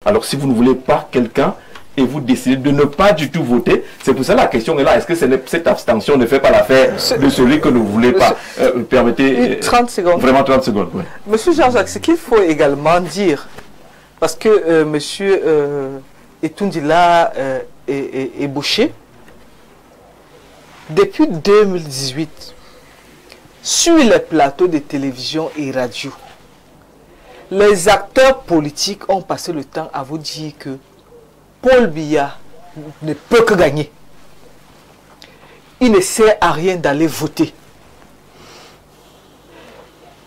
Alors si vous ne voulez pas quelqu'un et vous décidez de ne pas du tout voter, c'est pour ça la question est là. Est-ce que cette abstention ne fait pas l'affaire de celui que vous ne voulez pas? Permettez 30 secondes. Vraiment 30 secondes. Oui. Monsieur Jean-Jacques, ce qu'il faut également dire, parce que monsieur Etundila est bouché, depuis 2018, sur les plateaux de télévision et radio, les acteurs politiques ont passé le temps à vous dire que Paul Biya ne peut que gagner. Il ne sert à rien d'aller voter.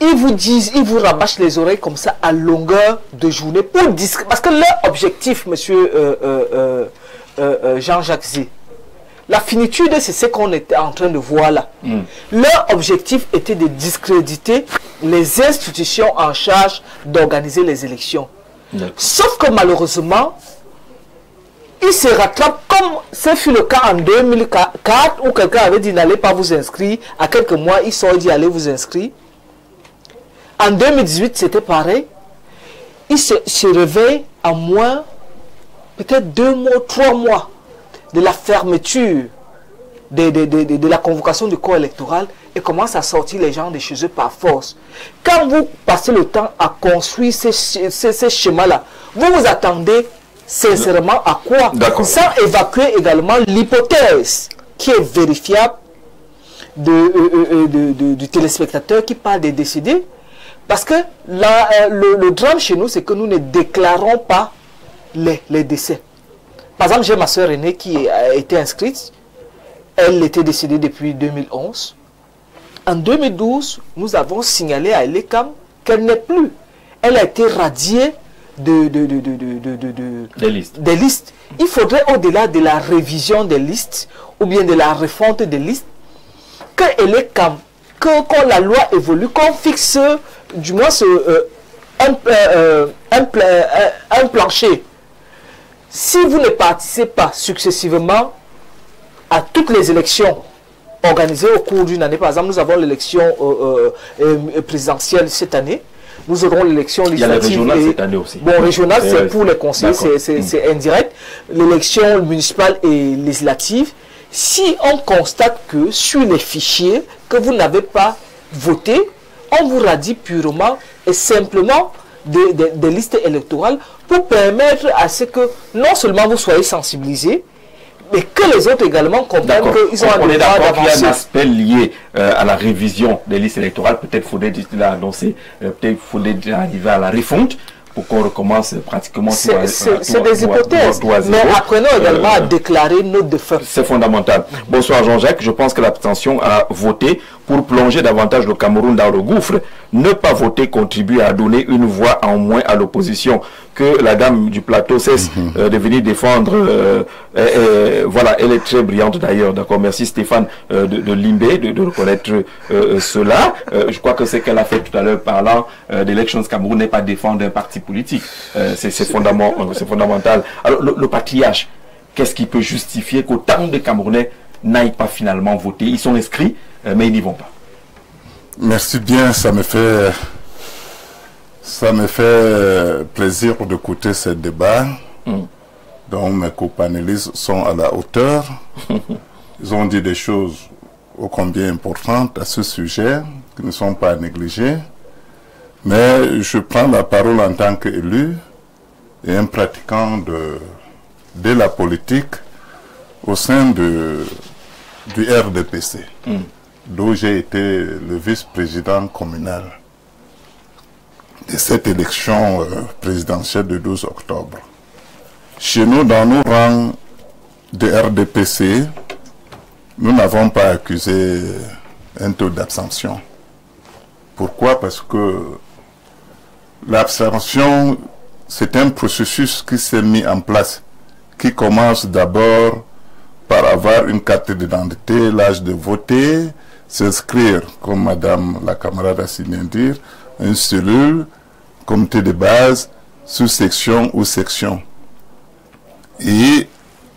Ils vous disent, ils vous rabâchent les oreilles comme ça à longueur de journée pour parce que leur objectif, monsieur Jean-Jacques Zé, la finitude, c'est ce qu'on était en train de voir là. Leur objectif était de discréditer les institutions en charge d'organiser les élections. Sauf que malheureusement, ils se rattrapent comme ce fut le cas en 2004 où quelqu'un avait dit n'allez pas vous inscrire. À quelques mois, ils sont dit allez vous inscrire. En 2018, c'était pareil. Ils se réveillent à moins, peut-être 2 mois, 3 mois de la fermeture de la convocation du corps électoral et commencent à sortir les gens de chez eux par force. Quand vous passez le temps à construire ces schémas-là, vous vous attendez sincèrement à quoi? Sans évacuer également l'hypothèse qui est vérifiable du téléspectateur qui parle des décédés. Parce que le drame chez nous, c'est que nous ne déclarons pas les décès. Par exemple, j'ai ma soeur aînée qui a été inscrite. Elle était décédée depuis 2011. En 2012, nous avons signalé à l'ECAM qu'elle n'est plus. Elle a été radiée des listes. Il faudrait, au-delà de la révision des listes ou bien de la refonte des listes, que l'ECAM, quand la loi évolue, qu'on fixe du moins un plancher. Si vous ne participez pas successivement à toutes les élections organisées au cours d'une année, par exemple, nous avons l'élection présidentielle cette année, nous aurons l'élection législative. Il y a la régionale cette année aussi. Bon, régionale, c'est pour les conseils, c'est indirect. L'élection municipale et législative, si on constate que sur les fichiers que vous n'avez pas voté, on vous radie purement et simplement des listes électorales pour permettre à ce que non seulement vous soyez sensibilisés, mais que les autres également comprennent qu'ils ont un droit d'avancer. Il y a un aspect lié à la révision des listes électorales. Peut-être faudrait-il annoncer, peut-être faudrait-il arriver à la refonte pour qu'on recommence pratiquement. C'est des hypothèses, mais apprenons également à déclarer nos défunts. C'est fondamental. Bonsoir Jean-Jacques, je pense que l'abstention à voter pour plonger davantage le Cameroun dans le gouffre. Ne pas voter contribue à donner une voix en moins à l'opposition. Que la dame du plateau cesse de venir défendre. Voilà, elle est très brillante d'ailleurs. D'accord, merci Stéphane de Limbé de reconnaître cela. Je crois que ce qu'elle a fait tout à l'heure parlant d'Elections Cameroun n'est pas défendre un parti politique. C'est fondamental. Alors le patriarche, qu'est-ce qui peut justifier qu'autant de Camerounais n'aillent pas finalement voter? Ils sont inscrits, mais ils n'y vont pas. Merci bien, ça me fait plaisir d'écouter ce débat dont mes co-panélistes sont à la hauteur. Ils ont dit des choses ô combien importantes à ce sujet qui ne sont pas négligées. Mais je prends la parole en tant qu'élu et un pratiquant de la politique au sein du RDPC, d'où j'ai été le vice-président communal de cette élection présidentielle du 12 octobre. Chez nous, dans nos rangs de RDPC, nous n'avons pas accusé un taux d'abstention. Pourquoi? Parce que l'abstention, c'est un processus qui s'est mis en place, qui commence d'abord par avoir une carte d'identité, l'âge de voter, s'inscrire, comme madame la camarade a si bien dit, une cellule, comité de base, sous-section ou section. Et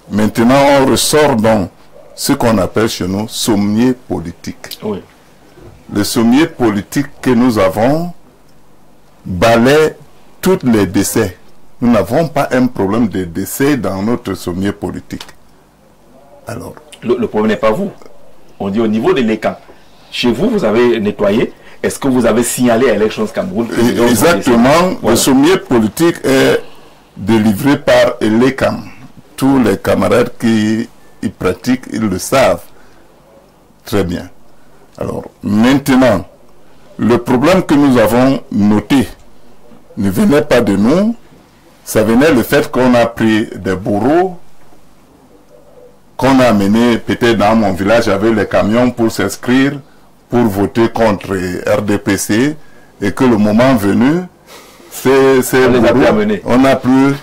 maintenant, on ressort donc ce qu'on appelle chez nous sommier politique. Oui. Le sommier politique que nous avons balaie tous les décès nous n'avons pas un problème de décès dans notre sommier politique. Alors, le problème n'est pas vous. On dit au niveau de l'ECAN. Chez vous, vous avez nettoyé. Est-ce que vous avez signalé à Elections Cameroun? Exactement. Voilà. Le sommier politique est délivré par l'ECAN. Tous les camarades qui y pratiquent, ils le savent très bien. Alors, maintenant, le problème que nous avons noté ne venait pas de nous, ça venait le fait qu'on a pris des bourreaux, qu'on a amené peut-être dans mon village avec les camions pour s'inscrire, pour voter contre RDPC, et que le moment venu, on a plus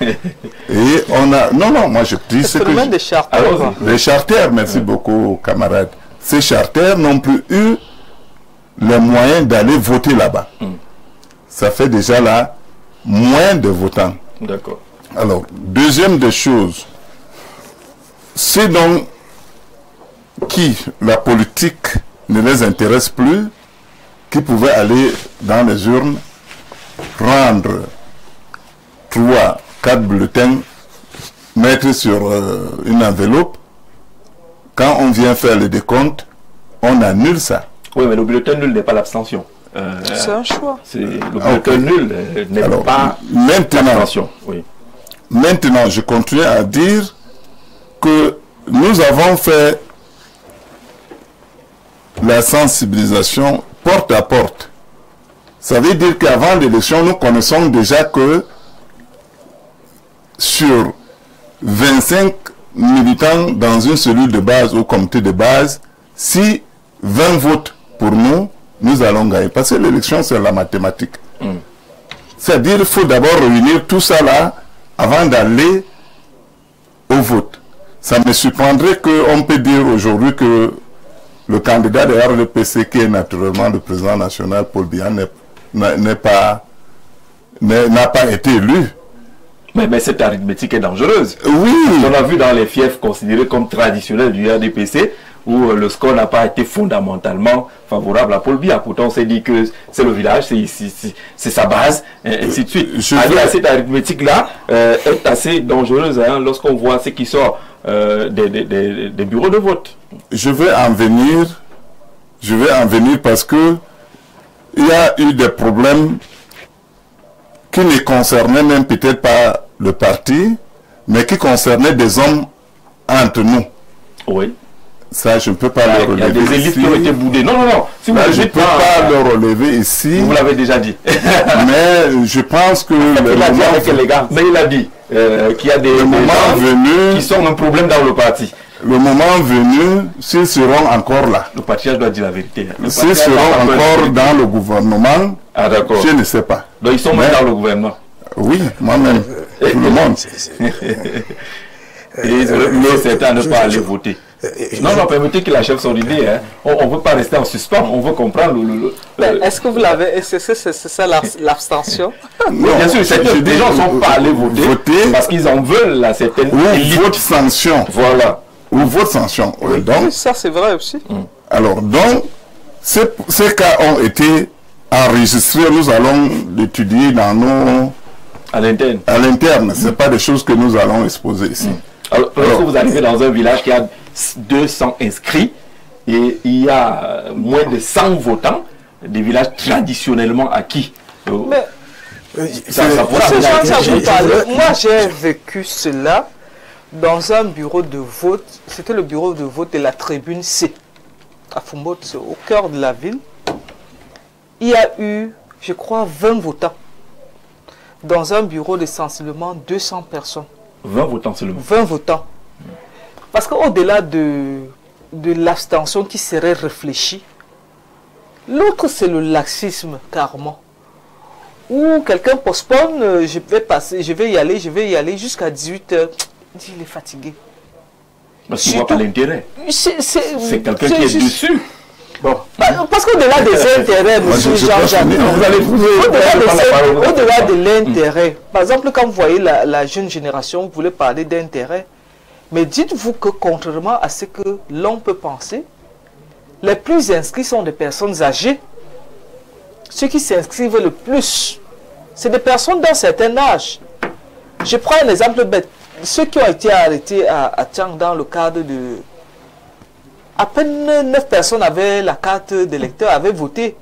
et on a non moi je dis ce que des charters. Les charters, merci beaucoup camarades. Ces charters n'ont plus eu les moyens d'aller voter là-bas. Ça fait déjà là moins de votants. D'accord. Alors, deuxième des choses, c'est donc qui la politique ne les intéresse plus, qui pouvaient aller dans les urnes, prendre 3, 4 bulletins, mettre sur une enveloppe. Quand on vient faire le décompte, on annule ça. Oui, mais le bulletin nul n'est pas l'abstention. C'est un choix. Le bulletin nul n'est pas l'abstention. Oui. Maintenant, je continue à dire que nous avons fait la sensibilisation porte à porte. Ça veut dire qu'avant l'élection, nous connaissons déjà que sur 25 militants dans une cellule de base ou comité de base, si 20 votent pour nous, nous allons gagner. Parce que l'élection, c'est la mathématique. C'est-à-dire qu'il faut d'abord réunir tout ça là avant d'aller au vote. Ça me surprendrait qu'on peut dire aujourd'hui que le candidat de RDPC, qui est naturellement le président national, Paul Biya, n'a pas été élu. Mais cette arithmétique est dangereuse. Oui. On a vu dans les fiefs considérés comme traditionnels du RDPC, où le score n'a pas été fondamentalement favorable à Paul Biya. Pourtant, on s'est dit que c'est le village, c'est sa base, et ainsi de suite. Cette arithmétique-là est assez dangereuse lorsqu'on voit ce qui sort des bureaux de vote. Je vais en venir parce que il y a eu des problèmes qui ne concernaient même peut-être pas le parti, mais qui concernaient des hommes entre nous. Oui. Ça, je ne peux pas le relever. Il y a des élites qui ont été boudées. Non. Si là, je ne peux pas le relever ici. Vous l'avez déjà dit. Mais je pense que... il a dit avec les gars. Mais il a dit qu'il y a des gens qui sont un problème dans le parti. Le moment venu, s'ils seront encore là. Le patriarche doit dire la vérité. S'ils seront encore dans le gouvernement, je ne sais pas. Donc ils sont même dans le gouvernement. Oui, moi-même. Tout le monde. Et certains à ne pas aller voter. Non, permettez qu'il achève son idée. On ne veut pas rester en suspens, on veut comprendre Est-ce que vous l'avez, est-ce que c'est ça l'abstention? Non, bien sûr, des gens ne sont pas allés voter parce qu'ils en veulent à certaines élites. Ou vote sanction. Voilà. Ou vote sanction. Oui, donc, ça c'est vrai aussi. Alors, donc, ces cas ont été enregistrés, nous allons l'étudier dans nos... À l'interne. À l'interne, ce n'est pas des choses que nous allons exposer ici. Alors, lorsque vous arrivez dans un village qui a 200 inscrits et il y a moins de 100 votants, des villages traditionnellement acquis. Mais, moi j'ai vécu cela dans un bureau de vote. C'était le bureau de vote de la tribune C à Fumbo, au cœur de la ville. Il y a eu, je crois, 20 votants dans un bureau de sensiblement 200 personnes. 20 votants seulement. 20 votants. Parce qu'au-delà de l'abstention qui serait réfléchie, l'autre c'est le laxisme carrément. Où quelqu'un postpone, je vais y aller jusqu'à 18h. Il est fatigué. Parce qu'il ne voit pas l'intérêt. C'est quelqu'un qui est dessus. Bon. Parce qu'au-delà des intérêts, monsieur Jean-Jacques, au-delà de l'intérêt, par exemple, quand vous voyez la jeune génération, vous voulez parler d'intérêt, mais dites-vous que contrairement à ce que l'on peut penser, les plus inscrits sont des personnes âgées. Ceux qui s'inscrivent le plus, c'est des personnes d'un certain âge. Je prends un exemple bête. Ceux qui ont été arrêtés à Tchang dans le cadre de... À peine 9 personnes avaient la carte d'électeur, avaient voté.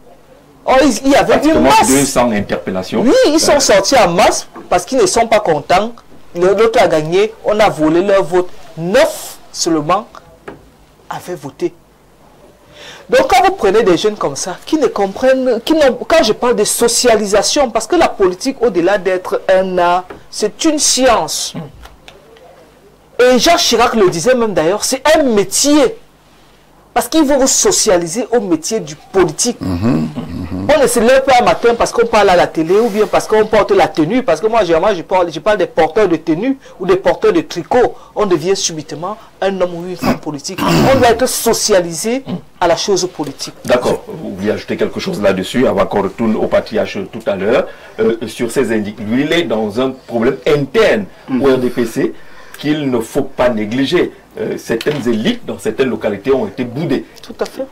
Oh, il y avait une masse. 200 interpellations. Oui, ils sont sortis en masse parce qu'ils ne sont pas contents. L'autre a gagné, on a volé leur vote. 9 seulement avaient voté. Donc quand vous prenez des jeunes comme ça, qui ne comprennent, quand je parle de socialisation, parce que la politique, au-delà d'être un art, c'est une science. Et Jacques Chirac le disait même d'ailleurs, c'est un métier. Parce qu'il faut vous socialiser au métier du politique. On ne se lève pas un matin parce qu'on parle à la télé ou bien parce qu'on porte la tenue. Parce que moi, généralement, je parle des porteurs de tenue ou des porteurs de tricot. On devient subitement un homme ou une femme politique. On doit être socialisé à la chose politique. D'accord. Vous voulez ajouter quelque chose là-dessus avant qu'on retourne au patriarche tout à l'heure. Sur ces indices, lui, il est dans un problème interne au RDPC qu'il ne faut pas négliger. Certaines élites dans certaines localités ont été boudées. Tout à fait.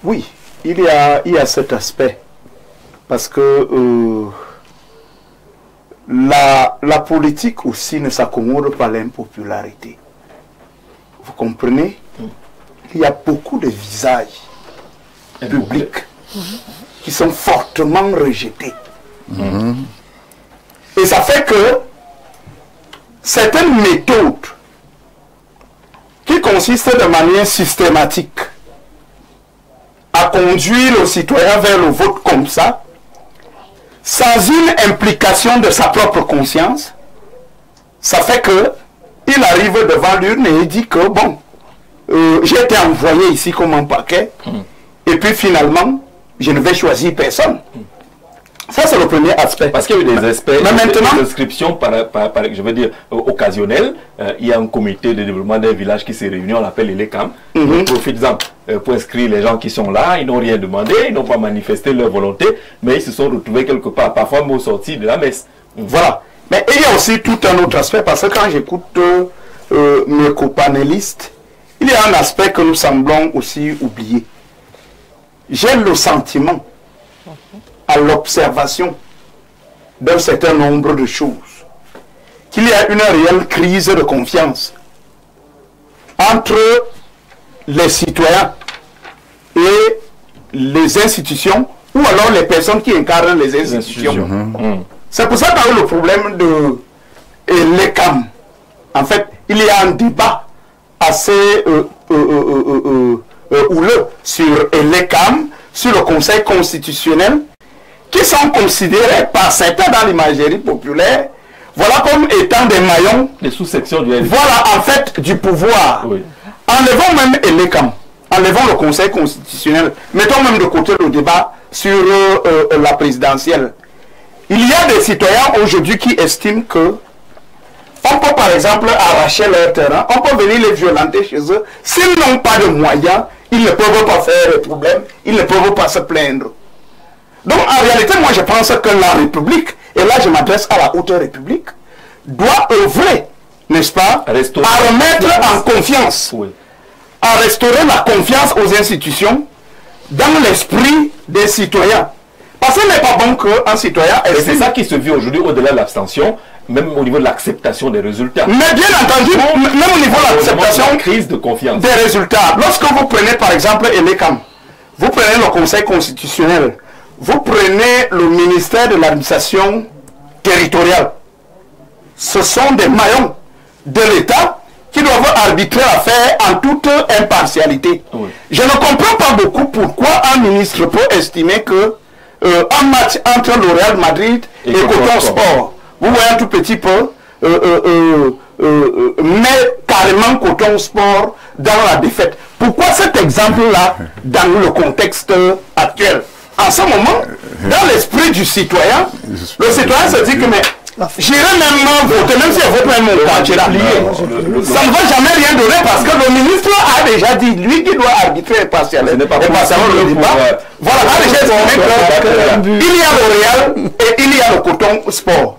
Oui, il y a cet aspect. Parce que la politique aussi ne s'accommode pas à l'impopularité. Vous comprenez? Il y a beaucoup de visages publics qui sont fortement rejetés. Et ça fait que certaines méthodes qui consistent de manière systématique à conduire le citoyen vers le vote comme ça, sans une implication de sa propre conscience, ça fait que il arrive devant l'urne et il dit que bon, j'ai été envoyé ici comme un paquet, et puis finalement, je ne vais choisir personne. Ça, c'est le premier aspect. Parce qu'il y a eu des aspects, mais maintenant, des inscriptions, je veux dire, occasionnelles. Il y a un comité de développement d'un village qui s'est réuni, on l'appelle l'ELECAM. Profites-en pour inscrire les gens qui sont là, ils n'ont rien demandé, ils n'ont pas manifesté leur volonté, mais ils se sont retrouvés quelque part, parfois même sortis de la messe. Voilà. Mais il y a aussi tout un autre aspect, parce que quand j'écoute mes copanélistes, il y a un aspect que nous semblons aussi oublier. J'ai le sentiment, à l'observation d'un certain nombre de choses, qu'il y a une réelle crise de confiance entre les citoyens et les institutions, ou alors les personnes qui incarnent les institutions. C'est pour ça qu'il y a eu le problème de l'ECAM. En fait, il y a un débat assez houleux sur l'ECAM, sur le Conseil constitutionnel, qui sont considérés par certains dans l'imagerie populaire, voilà comme étant des maillons, des sous-sections du RDPC. Voilà, en fait, du pouvoir. Oui. Enlevons même l'ECAM, enlevons le Conseil constitutionnel, mettons même de côté le débat sur la présidentielle. Il y a des citoyens aujourd'hui qui estiment que on peut par exemple arracher leur terrain, on peut venir les violenter chez eux. S'ils n'ont pas de moyens, ils ne peuvent pas faire le problème, ils ne peuvent pas se plaindre. Donc en réalité, moi je pense que la République, et là je m'adresse à la haute République, doit œuvrer, n'est-ce pas, à remettre en confiance, à restaurer la confiance aux institutions dans l'esprit des citoyens. Parce qu'il n'est pas bon qu'un citoyen... Et c'est ça qui se vit aujourd'hui au-delà de l'abstention, même au niveau de l'acceptation des résultats. Mais bien entendu, même au niveau de l'acceptation crise de confiance des résultats. Lorsque vous prenez par exemple l'ECAM, vous prenez le Conseil constitutionnel, vous prenez le ministère de l'administration territoriale, ce sont des maillons de l'État qui doivent arbitrer l'affaire en toute impartialité. Oui. Je ne comprends pas beaucoup pourquoi un ministre peut estimer que un match entre le Real Madrid et Coton Sport, vous voyez un tout petit peu, met carrément Coton Sport dans la défaite. Pourquoi cet exemple-là dans le contexte actuel? En ce moment, dans l'esprit du citoyen, le citoyen se dit que mais j'irai même voter, même si elle vote même mon candidat. Ça ne va jamais rien donner parce que le ministre a déjà dit, lui qui doit arbitrer impartialement le débat, voilà, a déjà estimé qu'il y a le Real et il y a le Coton Sport.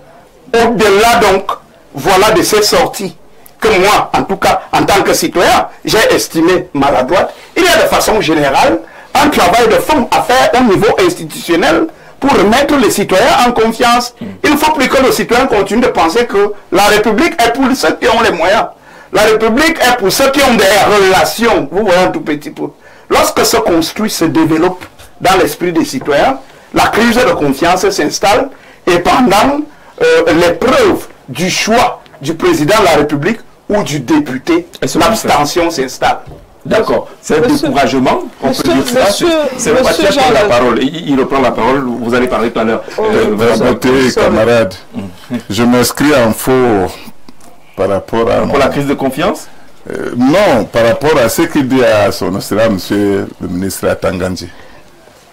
Au-delà donc, voilà de ces sorties que moi, en tout cas, en tant que citoyen, j'ai estimé maladroite. Il y a de façon générale un travail de fond à faire au niveau institutionnel pour remettre les citoyens en confiance. Il ne faut plus que les citoyens continuent de penser que la République est pour ceux qui ont les moyens. La République est pour ceux qui ont des relations. Vous voyez un tout petit peu. Lorsque se construit, se développe dans l'esprit des citoyens, la crise de confiance s'installe et pendant l'épreuve du choix du président de la République ou du député, l'abstention s'installe. D'accord. C'est un découragement. On peut dire ça. C'est Mathias qui prend la parole. Il reprend la parole. Vous allez parler tout à l'heure. Écoutez, camarades, je m'inscris en faux par rapport à... Pour la crise de confiance? Non, par rapport à ce qu'il dit à son excellence, monsieur le ministre Atangandji.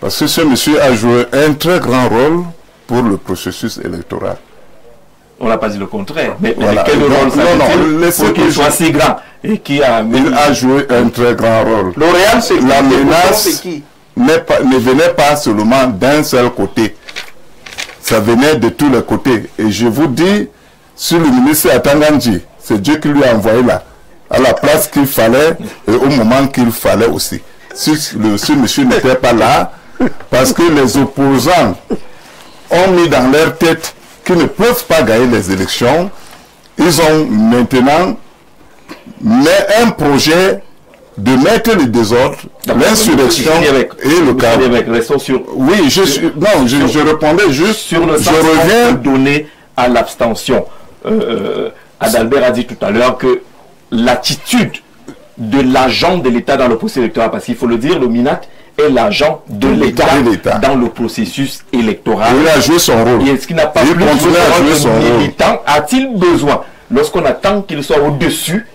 Parce que ce monsieur a joué un très grand rôle pour le processus électoral. On n'a pas dit le contraire. Mais Voilà. quel rôle ça pour qu'il soit si grand et qui a... Il a joué un très grand rôle. L'Oréal, c'est La menace qui ne venait pas seulement d'un seul côté. Ça venait de tous les côtés. Et je vous dis, sur le ministre Atangandji, c'est Dieu qui lui a envoyé là, à la place qu'il fallait et au moment qu'il fallait aussi. Si ce monsieur n'était pas là, parce que les opposants ont mis dans leur tête qu'ils ne peuvent pas gagner les élections, ils ont maintenant mis un projet de mettre le désordre, l'insurrection et le chaos. Oui, je répondais juste sur le sens qu'on peut donner à l'abstention. Adalbert a dit tout à l'heure que l'attitude de l'agent de l'État dans le processus électoral, parce qu'il faut le dire, le MINAT est l'agent de l'État dans le processus électoral. Il a joué son rôle. Et est-ce qu'il n'a pas plus besoin de militant? A-t-il besoin, lorsqu'on attend qu'il soit au-dessus,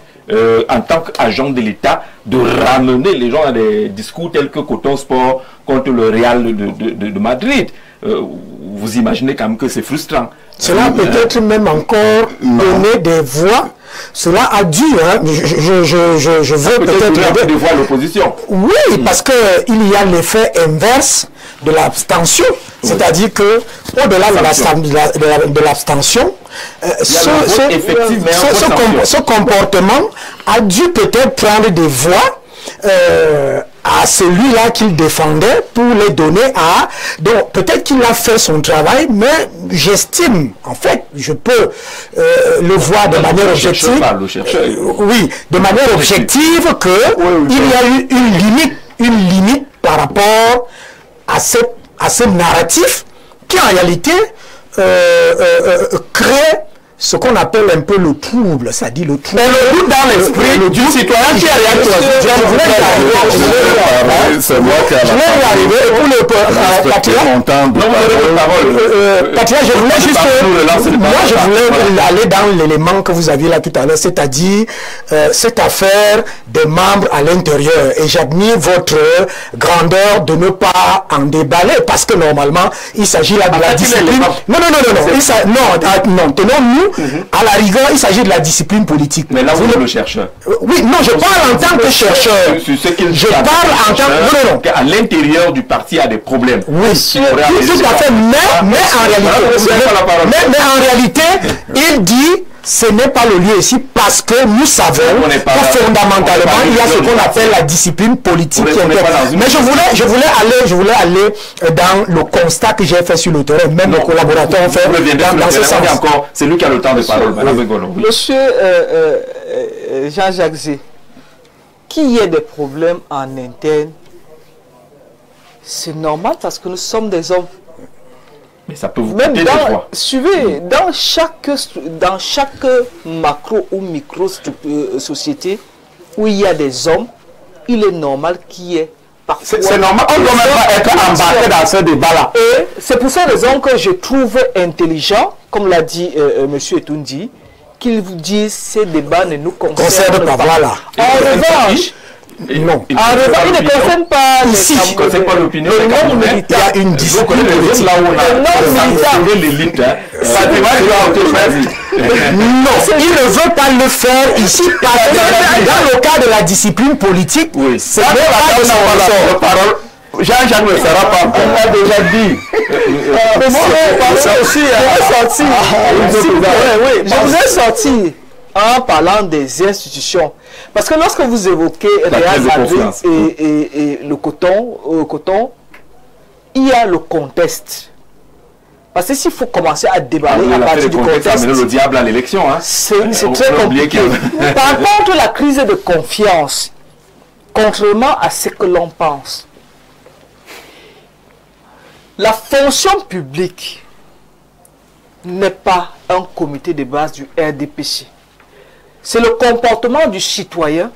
en tant qu'agent de l'État, de ramener les gens à des discours tels que Coton Sport contre le Real de Madrid? Vous imaginez quand même que c'est frustrant. Cela peut-être même encore donner des voix. Cela a dû, hein, je veux peut-être... des voix à l'opposition. Oui, parce qu'il y a l'effet inverse de l'abstention. C'est-à-dire que au-delà de l'abstention, ce comportement a dû peut-être prendre des voix à celui-là qu'il défendait pour les donner à... Donc, peut-être qu'il a fait son travail, mais j'estime, en fait, je peux le voir de manière objective. Oui, de manière objective qu'il y a eu une limite par rapport à ce narratif qui, en réalité, crée ce qu'on appelle un peu le trouble, c'est-à-dire le trouble. Mais le doute dans l'esprit du citoyen qui a réagi. C'est moi qui je voulais y arriver pour le Patia, je voulais juste... Moi, je voulais aller dans l'élément que vous aviez là tout à l'heure, c'est-à-dire cette affaire des membres à l'intérieur. Et j'admire votre grandeur de ne pas en déballer, parce que normalement, il s'agit là de la discipline... Non, tenons-nous. À la rigueur, il s'agit de la discipline politique. Mais là, vous êtes le chercheur. Oui, non, je parle en tant que chercheur. Je parle en tant que... Non. À l'intérieur du parti, il y a des problèmes. Oui, tout à fait. Mais en réalité, il dit... Ce n'est pas le lieu ici parce que nous savons que fondamentalement il y a ce qu'on appelle la discipline politique. Mais je voulais aller dans le constat que j'ai fait sur le terrain. Même nos collaborateurs ont fait dans ce sens. C'est lui qui a le temps de parole. Monsieur Jean-Jacques Zé, qu'il y ait des problèmes en interne, c'est normal parce que nous sommes des hommes. Mais ça peut vous même coûter des voix. Suivez, dans chaque macro ou micro société où il y a des hommes, il est normal qu'il y ait parfois... C'est normal, on ne doit même pas être embarqué dans ce débat-là. Et c'est pour cette raison que je trouve intelligent, comme l'a dit M. Etundi, qu'il vous dise ces débats ne nous concernent pas. Voilà. En revanche... Non. Il ne concerne pas l'opinion. Il y a une discipline politique. Non, il ne veut pas le faire ici parce que dans le cas de la discipline politique, c'est pas la parole. Jean-Jacques ne sera pas. On l'a déjà dit. Mais moi, je vous ai sorti en parlant des institutions. Parce que lorsque vous évoquez Real Madrid et le coton, il y a le contexte. Parce que s'il faut commencer à déballer à On a fait partir le du contexte, contexte, amener le diable à l'élection. Hein. c'est On très peut oublier compliqué. Par contre, la crise de confiance, contrairement à ce que l'on pense, la fonction publique n'est pas un comité de base du RDPC. C'est le comportement du citoyen,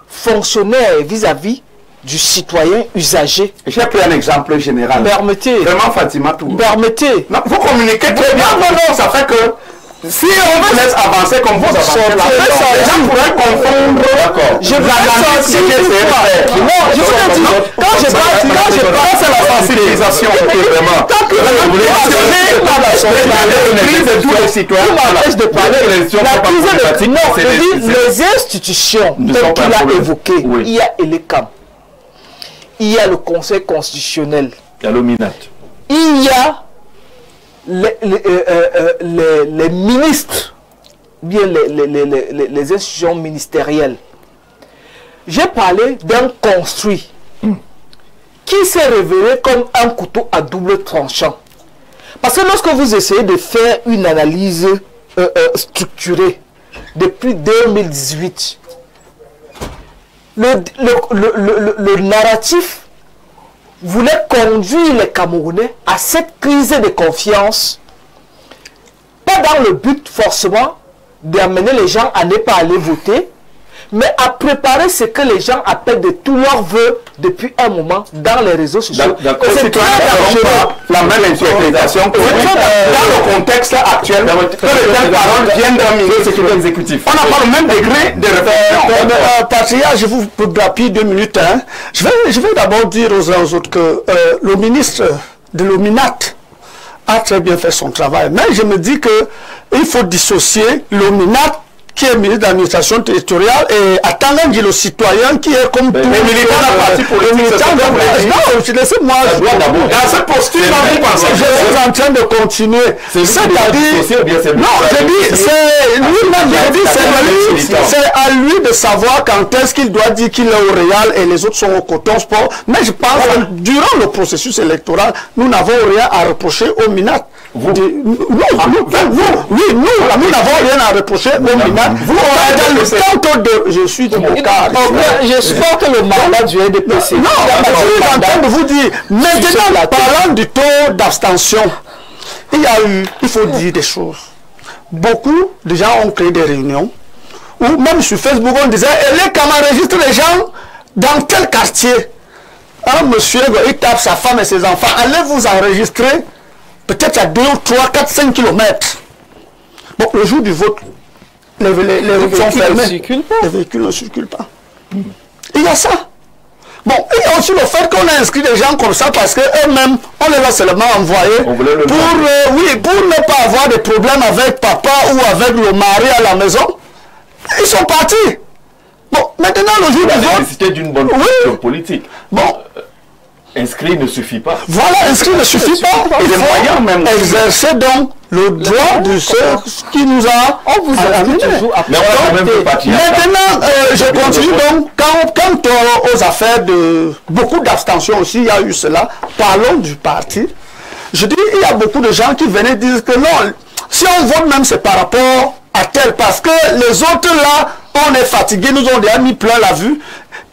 fonctionnaire vis-à-vis du citoyen usager. J'ai pris un exemple général. Permettez. Vraiment, Fatima, tout. Permettez. Non, vous communiquez très bien. Non, ça fait que si on vous laisse avancer comme vous avancez, les gens pourraient confondre. D'accord. Je vais sortir pourquoi. Non, je vous ai dit, quand je parle, c'est la sensibilisation. Vraiment. tant que vous mentionner la crise de tous les citoyens. Vous m'empêche de parler. La crise de non, je dis les institutions telles qu'il a évoquées. Il y a Elecam. Il y a le Conseil constitutionnel. Il y a l'OMINAT. Il y a les ministres, bien les institutions ministérielles. J'ai parlé d'un construit qui s'est révélé comme un couteau à double tranchant. Parce que lorsque vous essayez de faire une analyse structurée depuis 2018, le narratif voulait conduire les Camerounais à cette crise de confiance, pas dans le but forcément d'amener les gens à ne pas aller voter, mais à préparer ce que les gens appellent de tous leurs voeux depuis un moment dans les réseaux sociaux. C'est très dangereux. La même interprétation que dans le contexte actuel, que les mêmes paroles viennent d'un ministre exécutif. On n'a pas le même degré de réflexion. Patria, je vous grappille 2 minutes. Hein. Je vais d'abord dire aux uns aux autres que le ministre de l'OMINAT a très bien fait son travail. Mais je me dis qu'il faut dissocier l'OMINAT qui est ministre de l'administration territoriale et attendant le citoyen qui est comme tous les militants de la partie politique. Non, laissez-moi. Dans cette posture, je suis en train de continuer. C'est-à-dire, non, je dis, c'est lui-même, c'est à lui de savoir quand est-ce qu'il doit dire qu'il est au Real et les autres sont au Coton Sport. Mais je pense que durant le processus électoral, nous n'avons rien à reprocher au MINAT. Nous n'avons rien à reprocher au MINAT. Vous, dans le temps de... Je suis démocrate. Je supporte le mandat du RDPC. Non, je suis en train de vous dire, maintenant, parlant du taux d'abstention, il faut dire des choses. Beaucoup de gens ont créé des réunions, ou même sur Facebook, on disait, comment enregistre les gens dans tel quartier. Un monsieur, il tape sa femme et ses enfants, allez vous enregistrer, peut-être à 2, 3, 4, 5 kilomètres. Bon, le jour du vote, les routes sont fermées. Les véhicules ne circulent pas. Il y a ça. Bon, il y a aussi le fait qu'on a inscrit des gens comme ça parce qu'eux-mêmes, on les a seulement envoyés pour ne pas avoir de problèmes avec papa ou avec le mari à la maison. Ils sont partis. Bon, maintenant le jour du vote... La nécessité d'une bonne posture politique. Bon. Inscrit ne suffit pas. Voilà, inscrit ne suffit pas. Il faut même exercer donc le droit de ceux qui nous a... On vous a toujours appris. Maintenant, je continue donc. Quant aux affaires de beaucoup d'abstention aussi, il y a eu cela. Parlons du parti. Je dis, il y a beaucoup de gens qui venaient dire que non, si on vote même, c'est par rapport à tel. Parce que les autres là, on est fatigués, nous ont déjà mis plein la vue.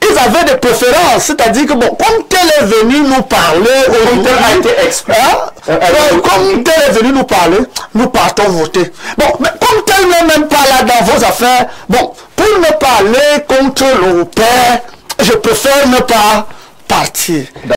Ils avaient des préférences, c'est-à-dire que bon, comme tel est venu nous parler, comme tel a été expliqué, comme tel est venu nous parler, nous partons voter. Bon, mais comme tel n'est même pas là dans vos affaires, bon, pour ne pas aller contre le père, je préfère ne pas partir.